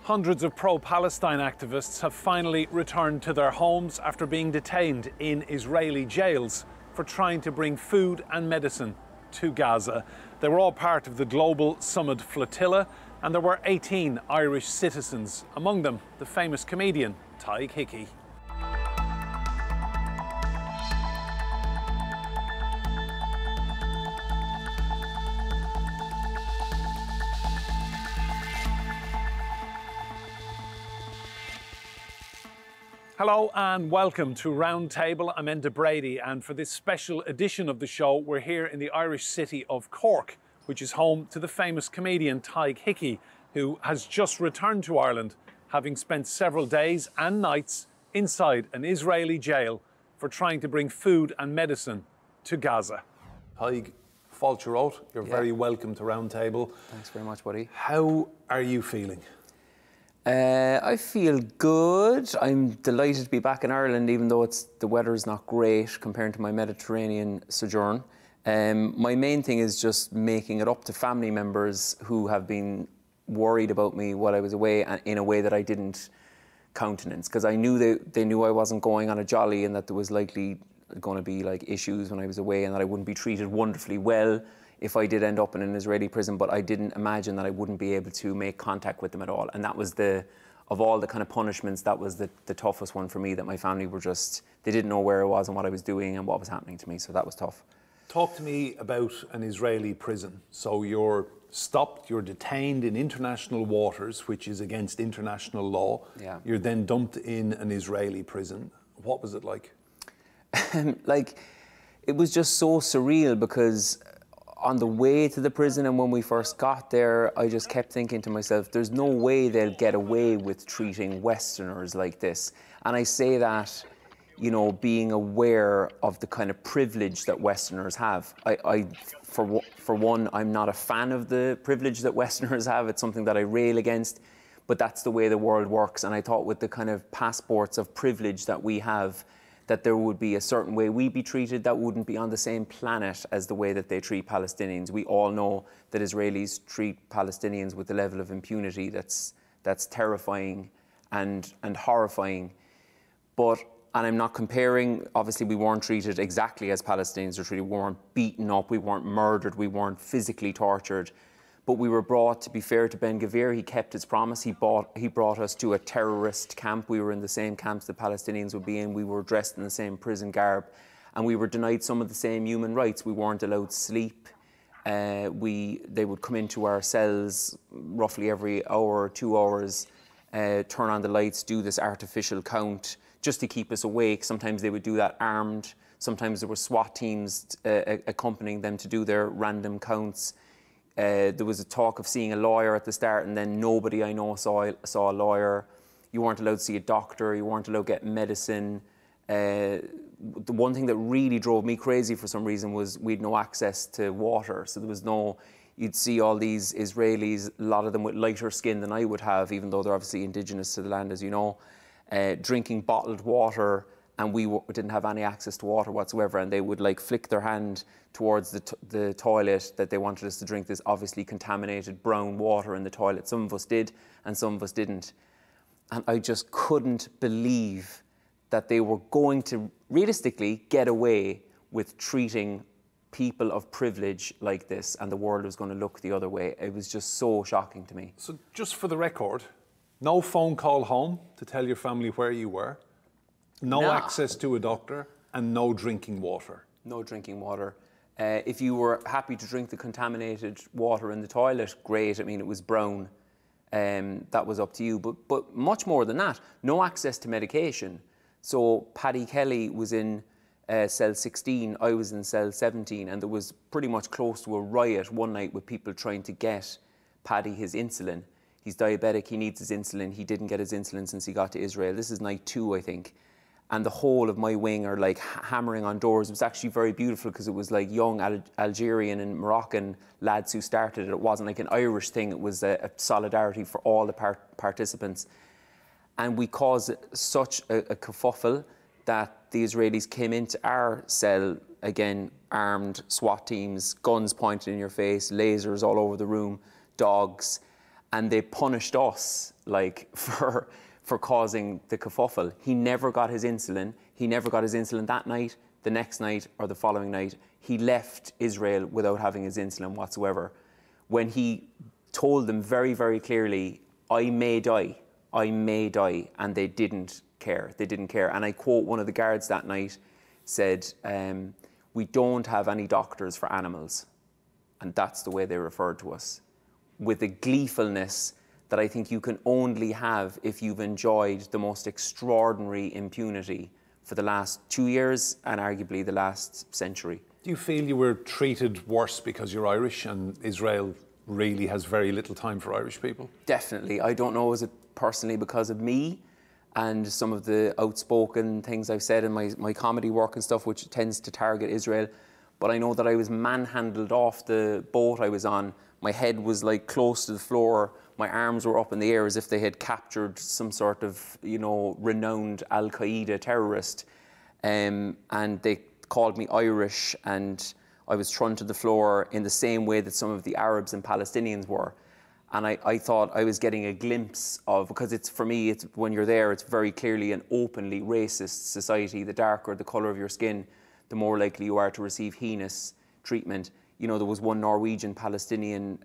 Hundreds of pro-Palestine activists have finally returned to their homes after being detained in Israeli jails for trying to bring food and medicine to Gaza. They were all part of the Global Sumud Flotilla, and there were 18 Irish citizens, among them the famous comedian Tadhg Hickey. Hello and welcome to Roundtable. I'm Enda Brady, and for this special edition of the show, we're here in the Irish city of Cork, which is home to the famous comedian Tadhg Hickey, who has just returned to Ireland, having spent several days and nights inside an Israeli jail for trying to bring food and medicine to Gaza. Tadhg, fault your out. You're very welcome to Roundtable. Thanks very much, buddy. How are you feeling? I feel good. I'm delighted to be back in Ireland, even though the weather is not great compared to my Mediterranean sojourn. My main thing is just making it up to family members who have been worried about me while I was away, and in a way that I didn't countenance, because I knew they knew I wasn't going on a jolly and that there was likely going to be like issues when I was away and that I wouldn't be treated wonderfully well if I did end up in an Israeli prison, but I didn't imagine that I wouldn't be able to make contact with them at all. And that was of all the kind of punishments, that was the toughest one for me, that my family were they didn't know where I was and what I was doing and what was happening to me, so that was tough. Talk to me about an Israeli prison. So you're stopped, you're detained in international waters, which is against international law. Yeah. You're then dumped in an Israeli prison. What was it like? It was just so surreal, because on the way to the prison and when we first got there, I just kept thinking to myself, there's no way they'll get away with treating Westerners like this. And I say that, you know, being aware of the kind of privilege that Westerners have. For one, I'm not a fan of the privilege that Westerners have. It's something that I rail against, but that's the way the world works. And I thought with the kind of passports of privilege that we have, that there would be a certain way we'd be treated that wouldn't be on the same planet as the way that they treat Palestinians. We all know that Israelis treat Palestinians with a level of impunity that's terrifying and horrifying. And I'm not comparing, obviously we weren't treated exactly as Palestinians are treated. We weren't beaten up, we weren't murdered, we weren't physically tortured. But we were brought, to be fair to Ben Gvir, he kept his promise. He brought us to a terrorist camp. We were in the same camps the Palestinians would be in. We were dressed in the same prison garb. And we were denied some of the same human rights. We weren't allowed sleep. They would come into our cells roughly every hour or 2 hours, turn on the lights, do this artificial count just to keep us awake. Sometimes they would do that armed. Sometimes there were SWAT teams accompanying them to do their random counts. There was a talk of seeing a lawyer at the start, and then nobody I know saw a lawyer. You weren't allowed to see a doctor. You weren't allowed to get medicine. The one thing that really drove me crazy for some reason was we had no access to water. So there was you'd see all these Israelis, a lot of them with lighter skin than I would have, even though they're obviously indigenous to the land, as you know, drinking bottled water, and we didn't have any access to water whatsoever, and they would like flick their hand towards the toilet that they wanted us to drink this obviously contaminated brown water in the toilet. Some of us did and some of us didn't. And I just couldn't believe that they were going to realistically get away with treating people of privilege like this, and the world was going to look the other way. It was just so shocking to me. So just for the record, no phone call home to tell your family where you were? No access to a doctor, and no drinking water? No drinking water. If you were happy to drink the contaminated water in the toilet, great. I mean, it was brown. That was up to you. But much more than that, no access to medication. So Paddy Kelly was in cell 16, I was in cell 17, and there was pretty much close to a riot one night with people trying to get Paddy his insulin. He's diabetic, he needs his insulin. He didn't get his insulin since he got to Israel. This is night 2, I think. And the whole of my wing are like hammering on doors. It was actually very beautiful, because it was like young Algerian and Moroccan lads who started it. It wasn't like an Irish thing. It was a solidarity for all the participants. And we caused such a kerfuffle that the Israelis came into our cell, again, armed SWAT teams, guns pointed in your face, lasers all over the room, dogs. and they punished us like for causing the kerfuffle. He never got his insulin. He never got his insulin that night, the next night, or the following night. He left Israel without having his insulin whatsoever. When he told them very, very clearly, I may die, and they didn't care. They didn't care. And I quote one of the guards that night, said, we don't have any doctors for animals. And that's the way they referred to us, with a gleefulness that I think you can only have if you've enjoyed the most extraordinary impunity for the last 2 years and arguably the last century. Do you feel you were treated worse because you're Irish and Israel really has very little time for Irish people? Definitely. I don't know, is it personally because of me and some of the outspoken things I've said in my comedy work and stuff, which tends to target Israel. But I know that I was manhandled off the boat I was on. My head was like close to the floor. My arms were up in the air as if they had captured some sort of, you know, renowned Al-Qaeda terrorist. And they called me Irish, and I was thrown to the floor in the same way that some of the Arabs and Palestinians were. And I thought I was getting a glimpse of, because it's, for me, it's, when you're there, it's very clearly an openly racist society. The darker the colour of your skin, the more likely you are to receive heinous treatment. You know, there was one Norwegian Palestinian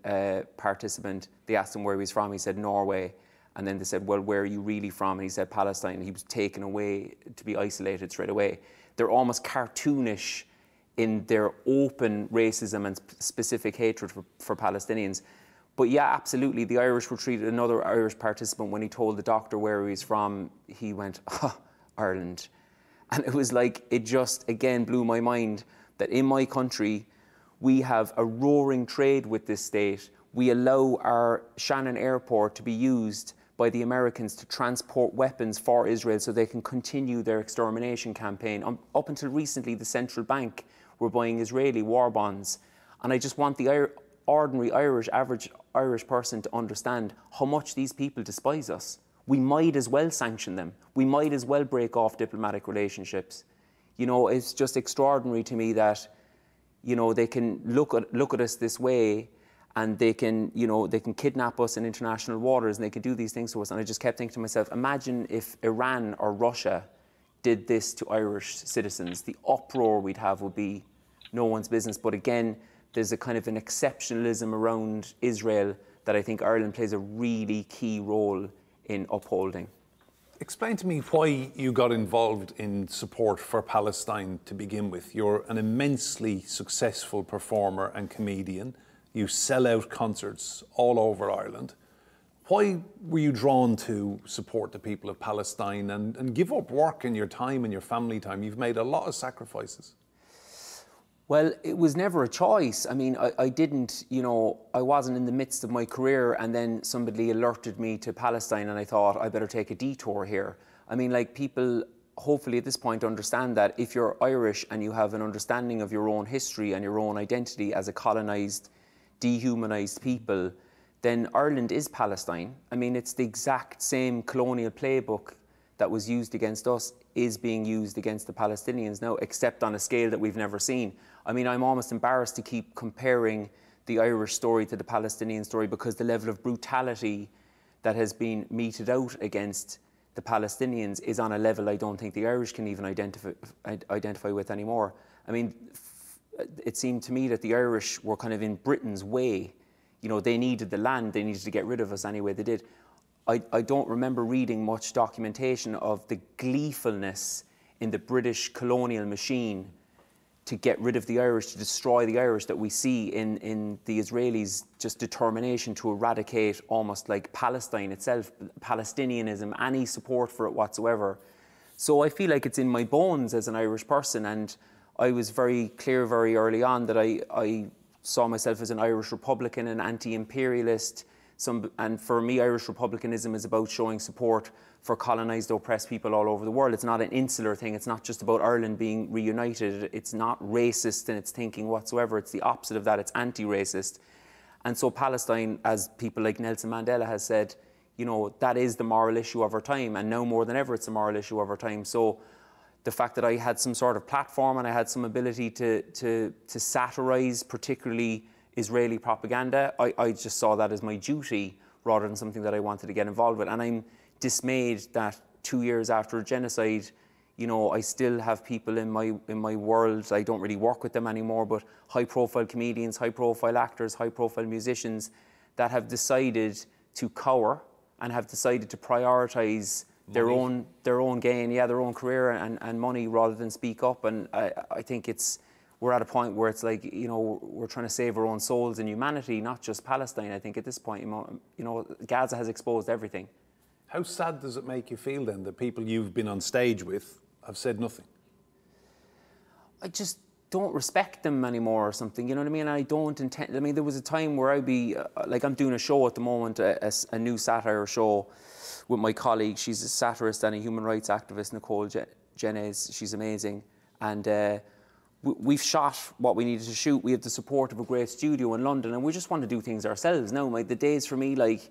participant. They asked him where he was from. He said Norway. And then they said, well, where are you really from? And he said Palestine. And he was taken away to be isolated straight away. They're almost cartoonish in their open racism and specific hatred for Palestinians. But yeah, absolutely, the Irish were treated. Another Irish participant, when he told the doctor where he was from, he went, Ireland. And it was like, it just, again, blew my mind that in my country, we have a roaring trade with this state. We allow our Shannon airport to be used by the Americans to transport weapons for Israel so they can continue their extermination campaign. Up until recently, the central bank were buying Israeli war bonds. And I just want the ordinary average Irish person to understand how much these people despise us. We might as well sanction them. We might as well break off diplomatic relationships. You know, it's just extraordinary to me that, you know, they can look at us this way, and they can, you know, they can kidnap us in international waters, and they can do these things to us. And I just kept thinking to myself, imagine if Iran or Russia did this to Irish citizens. The uproar we'd have would be no one's business. But again, there's a kind of an exceptionalism around Israel that I think Ireland plays a really key role in upholding. Explain to me why you got involved in support for Palestine to begin with. You're an immensely successful performer and comedian. You sell out concerts all over Ireland. Why were you drawn to support the people of Palestine and give up work and your time and your family time? You've made a lot of sacrifices. Well, it was never a choice. I mean, I didn't, you know, I wasn't in the midst of my career and then somebody alerted me to Palestine and I thought I better take a detour here. I mean, like, people hopefully at this point understand that if you're Irish and you have an understanding of your own history and your own identity as a colonised, dehumanised people, then Ireland is Palestine. I mean, it's the exact same colonial playbook that was used against us is being used against the Palestinians now, except on a scale that we've never seen. I mean, I'm almost embarrassed to keep comparing the Irish story to the Palestinian story because the level of brutality that has been meted out against the Palestinians is on a level I don't think the Irish can even identify with anymore. I mean, it seemed to me that the Irish were kind of in Britain's way. You know, they needed the land, they needed to get rid of us anyway they did. I don't remember reading much documentation of the gleefulness in the British colonial machine to get rid of the Irish, to destroy the Irish, that we see in the Israelis' just determination to eradicate almost like Palestine itself, Palestinianism, any support for it whatsoever. So I feel like it's in my bones as an Irish person, and I was very clear very early on that I saw myself as an Irish Republican, an anti-imperialist. And for me, Irish republicanism is about showing support for colonised, oppressed people all over the world. It's not an insular thing. It's not just about Ireland being reunited. It's not racist in its thinking whatsoever. It's the opposite of that. It's anti-racist. And so Palestine, as people like Nelson Mandela has said, you know, that is the moral issue of our time. And now more than ever, it's a moral issue of our time. So the fact that I had some sort of platform and I had some ability to satirise particularly Israeli propaganda, I just saw that as my duty rather than something that I wanted to get involved with. And I'm dismayed that 2 years after a genocide, you know, I still have people in my world. I don't really work with them anymore, but high-profile comedians, high-profile actors, high-profile musicians that have decided to cower and have decided to prioritise their own gain, their own career and money rather than speak up. And I think we're at a point where it's like, you know, we're trying to save our own souls and humanity, not just Palestine. I think at this point, you know, Gaza has exposed everything. How sad does it make you feel then that people you've been on stage with have said nothing? I just don't respect them anymore or something, you know what I mean? I don't intend, I mean, there was a time where I'd be, like I'm doing a show at the moment, a new satire show with my colleague. She's a satirist and a human rights activist, Nicole Jenez. She's amazing. And we've shot what we needed to shoot. We have the support of a great studio in London, and we just want to do things ourselves now. Like the days for me, like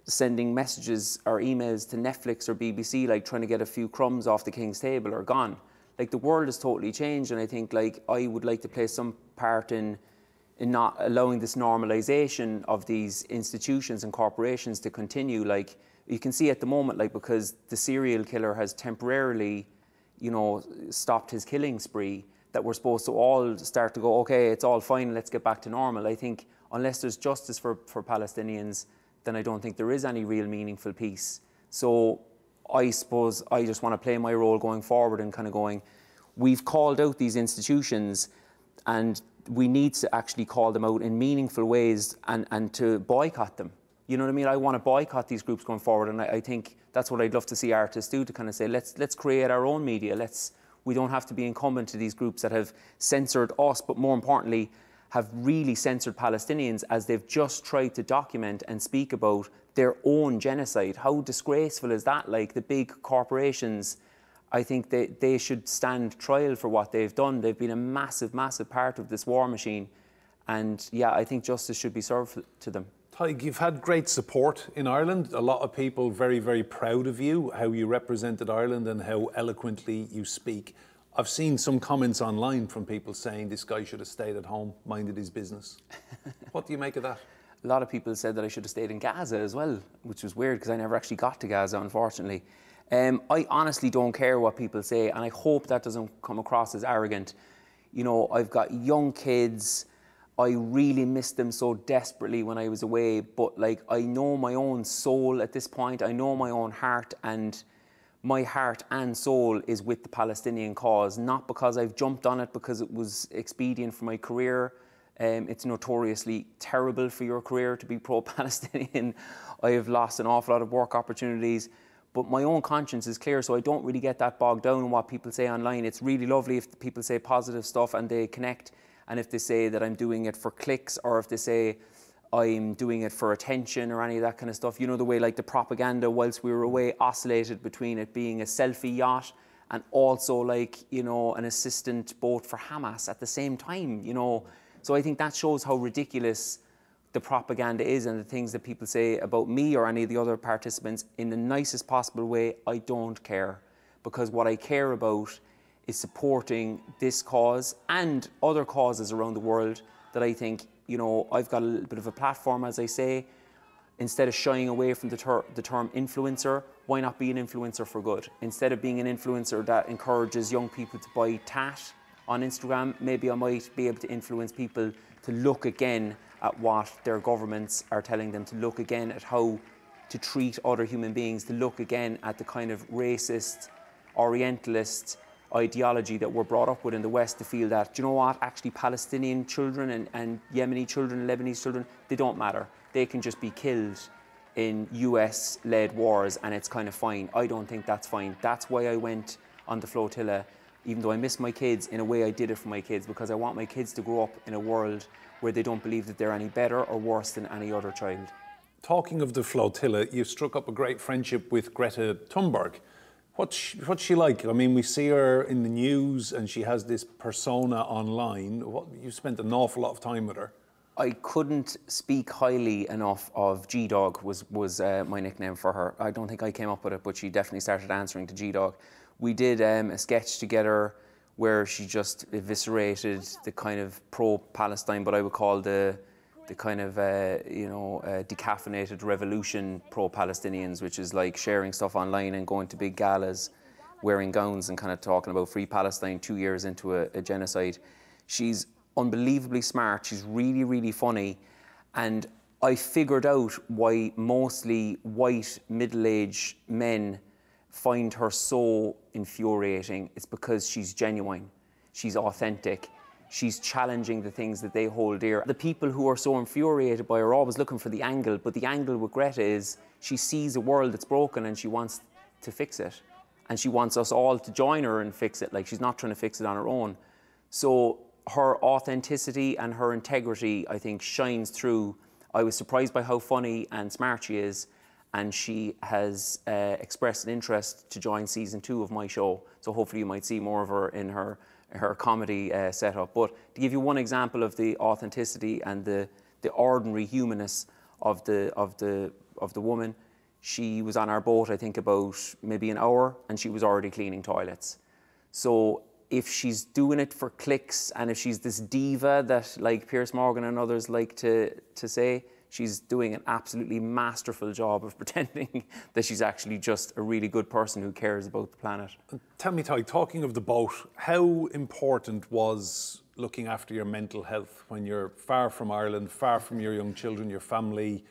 sending messages or emails to Netflix or BBC, like trying to get a few crumbs off the king's table, are gone. Like the world has totally changed, and I think like I would like to play some part in not allowing this normalisation of these institutions and corporations to continue. Like you can see at the moment, like because the serial killer has temporarily, you know, stopped his killing spree, that we're supposed to all start to go, okay, it's all fine, let's get back to normal. I think unless there's justice for Palestinians, then I don't think there is any real meaningful peace. So I suppose I just want to play my role going forward and kind of going, we've called out these institutions and we need to actually call them out in meaningful ways and to boycott them. You know what I mean? I want to boycott these groups going forward, and I think that's what I'd love to see artists do, to kind of say, let's create our own media. We don't have to be incumbent to these groups that have censored us, but more importantly, have really censored Palestinians as they've just tried to document and speak about their own genocide. How disgraceful is that? Like the big corporations, I think they should stand trial for what they've done. They've been a massive, massive part of this war machine. And yeah, I think justice should be served to them. Tadhg, you've had great support in Ireland. A lot of people very, very proud of you, how you represented Ireland and how eloquently you speak. I've seen some comments online from people saying this guy should have stayed at home, minded his business. What do you make of that? A lot of people said that I should have stayed in Gaza as well, which was weird because I never actually got to Gaza, unfortunately. I honestly don't care what people say, and I hope that doesn't come across as arrogant. You know, I've got young kids. I really missed them so desperately when I was away, but like I know my own soul at this point. I know my own heart, and my heart and soul is with the Palestinian cause, not because I've jumped on it because it was expedient for my career. It's notoriously terrible for your career to be pro-Palestinian. I have lost an awful lot of work opportunities, but my own conscience is clear, so I don't really get that bogged down in what people say online. It's really lovely if people say positive stuff and they connect, and if they say that I'm doing it for clicks, or if they say I'm doing it for attention or any of that kind of stuff. You know, the way like the propaganda whilst we were away oscillated between it being a selfie yacht and also like, you know, an assistant boat for Hamas at the same time, you know. So I think that shows how ridiculous the propaganda is, and the things that people say about me or any of the other participants in the nicest possible way. I don't care, because what I care about is supporting this cause and other causes around the world that I think, you know, I've got a little bit of a platform, as I say. Instead of shying away from the term influencer, why not be an influencer for good? Instead of being an influencer that encourages young people to buy tat on Instagram, maybe I might be able to influence people to look again at what their governments are telling them, to look again at how to treat other human beings, to look again at the kind of racist, orientalist ideology that we're brought up with in the West, to feel that, do you know what, actually Palestinian children and Yemeni children, Lebanese children, they don't matter. They can just be killed in US-led wars and it's kind of fine. I don't think that's fine. That's why I went on the flotilla, even though I miss my kids. In a way, I did it for my kids, because I want my kids to grow up in a world where they don't believe that they're any better or worse than any other child. Talking of the flotilla, you struck up a great friendship with Greta Thunberg. What's she like? I mean, we see her in the news and she has this persona online. You spent an awful lot of time with her. I couldn't speak highly enough of G-Dog was my nickname for her. I don't think I came up with it, but she definitely started answering to G-Dog. We did a sketch together where she just eviscerated the kind of pro-Palestine, but I would call the kind of decaffeinated revolution pro-Palestinians, which is like sharing stuff online and going to big galas, wearing gowns and kind of talking about free Palestine 2 years into a genocide. She's unbelievably smart. She's really, really funny. And I figured out why mostly white middle-aged men find her so infuriating. It's because she's genuine. She's authentic. She's challenging the things that they hold dear. The people who are so infuriated by her are always looking for the angle, but the angle with Greta is she sees a world that's broken and she wants to fix it. And she wants us all to join her and fix it. Like, she's not trying to fix it on her own. So her authenticity and her integrity, I think, shines through. I was surprised by how funny and smart she is, and she has expressed an interest to join season 2 of my show. So hopefully you might see more of her in her comedy setup. But to give you one example of the authenticity and the ordinary humanness of the woman, she was on our boat, I think, about maybe an hour, and she was already cleaning toilets. So if she's doing it for clicks, and if she's this diva that, like, Piers Morgan and others like to say, she's doing an absolutely masterful job of pretending that she's actually just a really good person who cares about the planet. Tell me, Tadhg, talking of the boat, how important was looking after your mental health when you're far from Ireland, far from your young children, your family,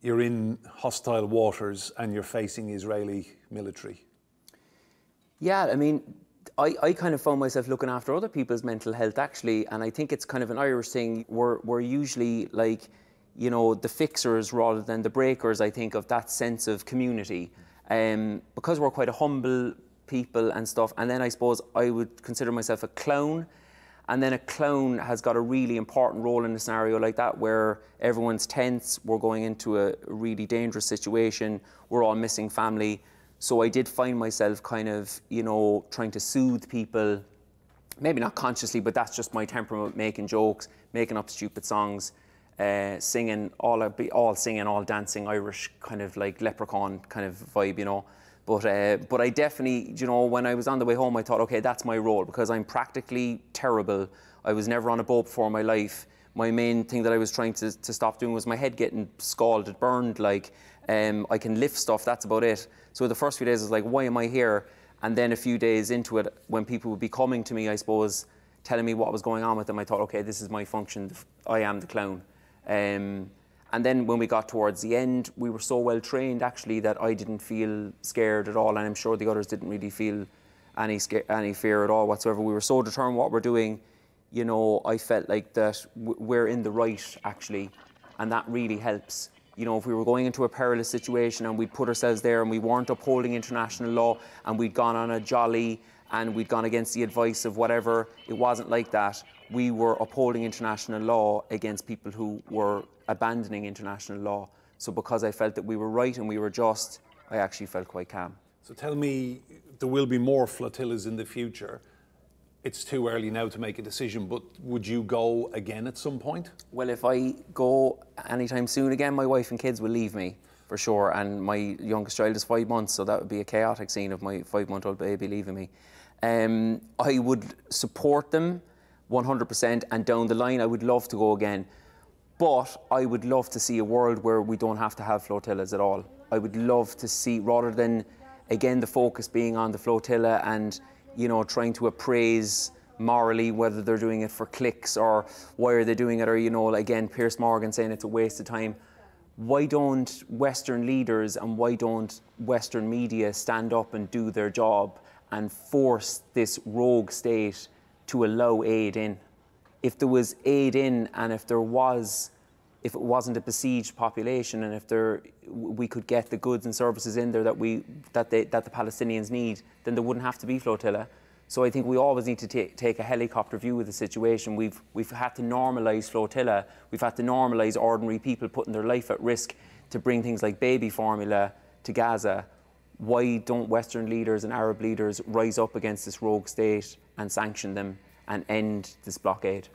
you're in hostile waters and you're facing Israeli military? Yeah, I mean, I kind of found myself looking after other people's mental health, actually, and I think it's kind of an Irish thing. We're usually like, you know, the fixers rather than the breakers, I think, of that sense of community. Because we're quite a humble people and stuff, and then I suppose I would consider myself a clown, and then a clown has got a really important role in a scenario like that where everyone's tense, we're going into a really dangerous situation, we're all missing family. So I did find myself kind of, you know, trying to soothe people, maybe not consciously, but that's just my temperament, making jokes, making up stupid songs, singing, all singing, all dancing, Irish kind of like leprechaun kind of vibe, you know. But I definitely, you know, when I was on the way home, I thought, okay, that's my role, because I'm practically terrible. I was never on a boat before in my life. My main thing that I was trying to stop doing was my head getting scalded, burned, like, I can lift stuff, that's about it. So the first few days I was like, why am I here? And then a few days into it, when people would be coming to me, I suppose, telling me what was going on with them, I thought, okay, this is my function, I am the clown. And then when we got towards the end, we were so well trained, actually, that I didn't feel scared at all, and I'm sure the others didn't really feel any fear at all whatsoever. We were so determined what we're doing, you know, I felt like that we're in the right, actually, and that really helps. You know, if we were going into a perilous situation and we'd put ourselves there and we weren't upholding international law and we'd gone on a jolly and we'd gone against the advice of whatever, it wasn't like that. We were upholding international law against people who were abandoning international law. So because I felt that we were right and we were just, I actually felt quite calm. So tell me, there will be more flotillas in the future. It's too early now to make a decision, but would you go again at some point? Well, if I go anytime soon again, my wife and kids will leave me, for sure. And my youngest child is 5 months, so that would be a chaotic scene of my 5-month-old baby leaving me. I would support them 100%, and down the line, I would love to go again. But I would love to see a world where we don't have to have flotillas at all. I would love to see, rather than, again, the focus being on the flotilla and, you know, trying to appraise morally whether they're doing it for clicks or why are they doing it, or, you know, again, Piers Morgan saying it's a waste of time. Why don't Western leaders and why don't Western media stand up and do their job and force this rogue state to allow aid in? If there was aid in, and if it wasn't a besieged population, and if we could get the goods and services in there that the Palestinians need, then there wouldn't have to be flotilla. So I think we always need to take a helicopter view of the situation. We've had to normalise flotilla. We've had to normalise ordinary people putting their life at risk to bring things like baby formula to Gaza. Why don't Western leaders and Arab leaders rise up against this rogue state and sanction them and end this blockade?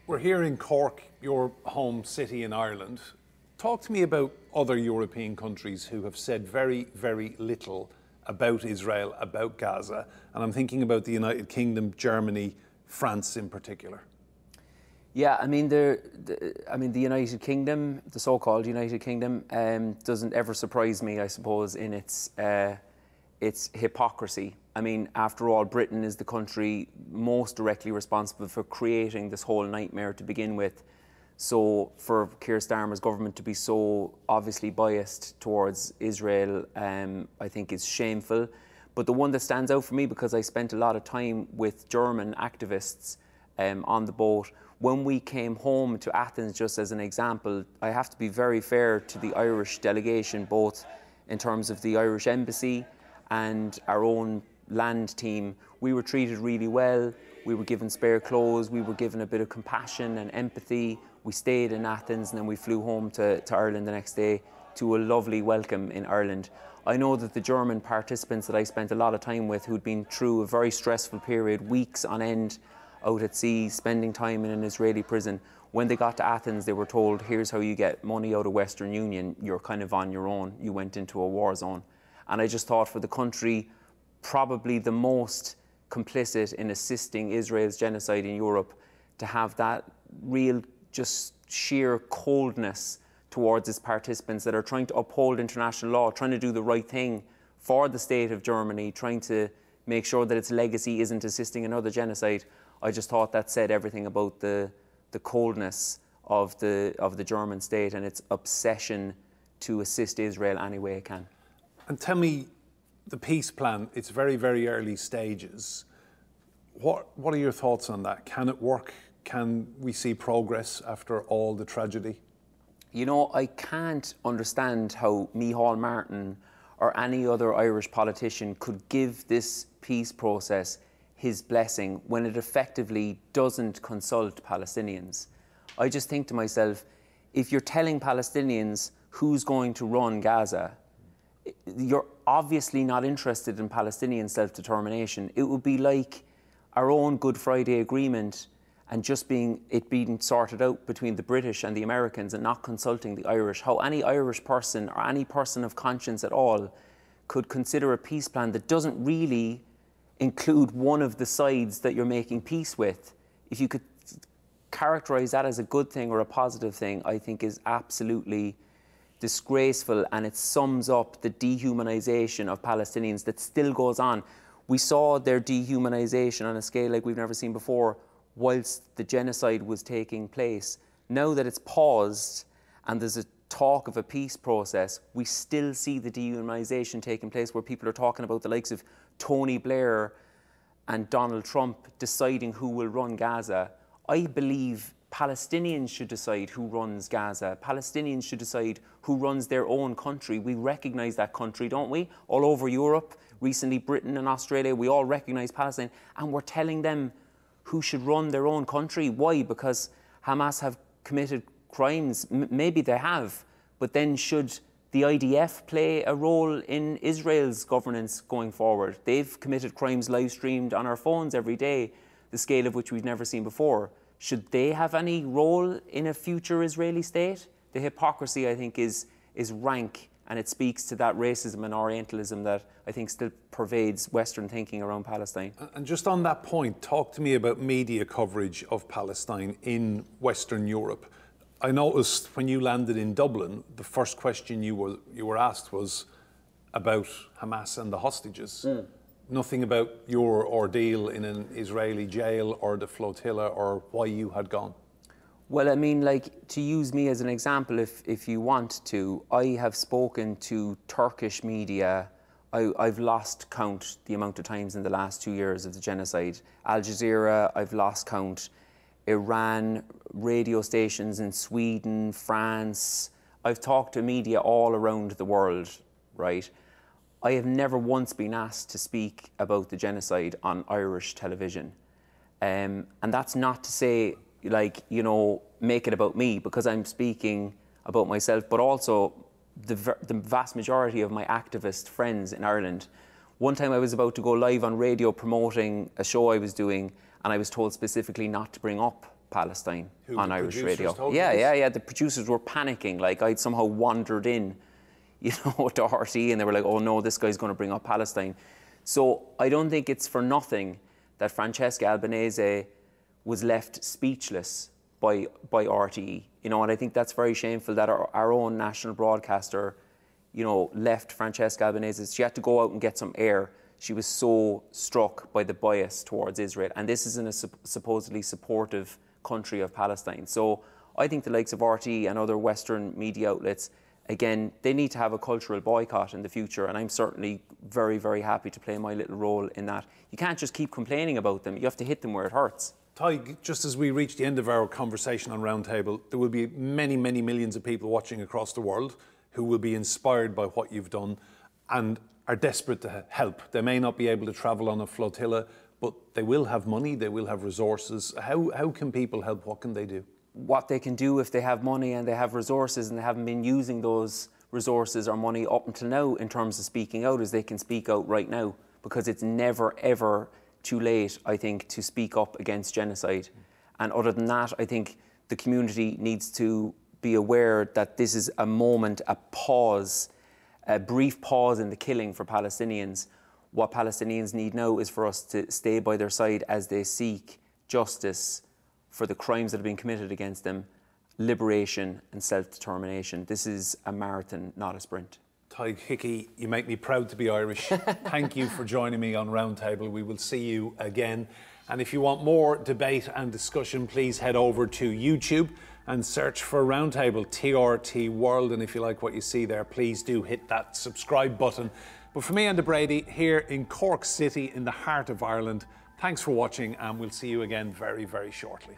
We're here in Cork, your home city in Ireland. Talk to me about other European countries who have said very, very little about Israel, about Gaza. And I'm thinking about the United Kingdom, Germany, France in particular. Yeah, I mean, the United Kingdom, the so-called United Kingdom, doesn't ever surprise me, I suppose, in its hypocrisy. I mean, after all, Britain is the country most directly responsible for creating this whole nightmare to begin with. So for Keir Starmer's government to be so obviously biased towards Israel, I think is shameful. But the one that stands out for me, because I spent a lot of time with German activists on the boat, when we came home to Athens, just as an example, I have to be very fair to the Irish delegation, both in terms of the Irish embassy and our own land team. We were treated really well. We were given spare clothes. We were given a bit of compassion and empathy. We stayed in Athens and then we flew home to Ireland the next day to a lovely welcome in Ireland. I know that the German participants that I spent a lot of time with, who'd been through a very stressful period, weeks on end, out at sea, spending time in an Israeli prison. When they got to Athens, they were told, here's how you get money out of Western Union. You're kind of on your own. You went into a war zone. And I just thought, for the country probably the most complicit in assisting Israel's genocide in Europe, to have that real, just sheer coldness towards its participants that are trying to uphold international law, trying to do the right thing for the state of Germany, trying to make sure that its legacy isn't assisting another genocide. I just thought that said everything about the coldness of the German state and its obsession to assist Israel any way it can. And tell me, the peace plan, it's very, very early stages. What are your thoughts on that? Can it work? Can we see progress after all the tragedy? You know, I can't understand how Micheál Martin or any other Irish politician could give this peace process his blessing when it effectively doesn't consult Palestinians. I just think to myself, if you're telling Palestinians who's going to run Gaza, you're obviously not interested in Palestinian self-determination. It would be like our own Good Friday Agreement and just being sorted out between the British and the Americans and not consulting the Irish. How any Irish person or any person of conscience at all could consider a peace plan that doesn't really include one of the sides that you're making peace with. If you could characterise that as a good thing or a positive thing, I think is absolutely disgraceful, and it sums up the dehumanisation of Palestinians that still goes on. We saw their dehumanisation on a scale like we've never seen before whilst the genocide was taking place. Now that it's paused and there's a talk of a peace process, we still see the dehumanisation taking place, where people are talking about the likes of Tony Blair and Donald Trump deciding who will run Gaza. I believe Palestinians should decide who runs Gaza. Palestinians should decide who runs their own country. We recognise that country, don't we? All over Europe, recently Britain and Australia, we all recognise Palestine, and we're telling them who should run their own country. Why? Because Hamas have committed crimes. Maybe they have, but then should the IDF play a role in Israel's governance going forward? They've committed crimes live streamed on our phones every day, the scale of which we've never seen before. Should they have any role in a future Israeli state? The hypocrisy, I think, is rank, and it speaks to that racism and Orientalism that I think still pervades Western thinking around Palestine. And just on that point, talk to me about media coverage of Palestine in Western Europe. I noticed when you landed in Dublin, the first question you were asked was about Hamas and the hostages. Nothing about your ordeal in an Israeli jail or the flotilla or why you had gone. Well, I mean, like, to use me as an example, if you want to, I have spoken to Turkish media. I've lost count the amount of times in the last 2 years of the genocide. Al Jazeera, I've lost count. Iran, radio stations in Sweden, France. I've talked to media all around the world, right? I have never once been asked to speak about the genocide on Irish television. And that's not to say, like, you know, make it about me, because I'm speaking about myself, but also the vast majority of my activist friends in Ireland. One time I was about to go live on radio promoting a show I was doing, and I was told specifically not to bring up Palestine on Irish radio. Yeah. The producers were panicking, like I'd somehow wandered in, you know, to RT, and they were like, oh no, this guy's going to bring up Palestine. So I don't think it's for nothing that Francesca Albanese was left speechless by RTE, you know, and I think that's very shameful that our own national broadcaster, you know, left Francesca Albanese. She had to go out and get some air. She was so struck by the bias towards Israel, and this is in a supposedly supportive country of Palestine. So I think the likes of RTE and other Western media outlets, again, they need to have a cultural boycott in the future, and I'm certainly very, very happy to play my little role in that. You can't just keep complaining about them. You have to hit them where it hurts. Tadhg, just as we reach the end of our conversation on Roundtable, there will be many, many millions of people watching across the world who will be inspired by what you've done and are desperate to help. They may not be able to travel on a flotilla, but they will have money, they will have resources. How can people help? What can they do? What they can do if they have money and they have resources and they haven't been using those resources or money up until now in terms of speaking out, is they can speak out right now, because it's never, ever too late, I think, to speak up against genocide. And other than that, I think the community needs to be aware that this is a moment, a pause, a brief pause in the killing for Palestinians. What Palestinians need now is for us to stay by their side as they seek justice for the crimes that have been committed against them, liberation and self-determination. This is a marathon, not a sprint. Tadhg Hickey, you make me proud to be Irish. Thank you for joining me on Roundtable. We will see you again. And if you want more debate and discussion, please head over to YouTube and search for Roundtable, TRT World. And if you like what you see there, please do hit that subscribe button. But for me, Enda Brady, here in Cork City, in the heart of Ireland, thanks for watching, and we'll see you again very, very shortly.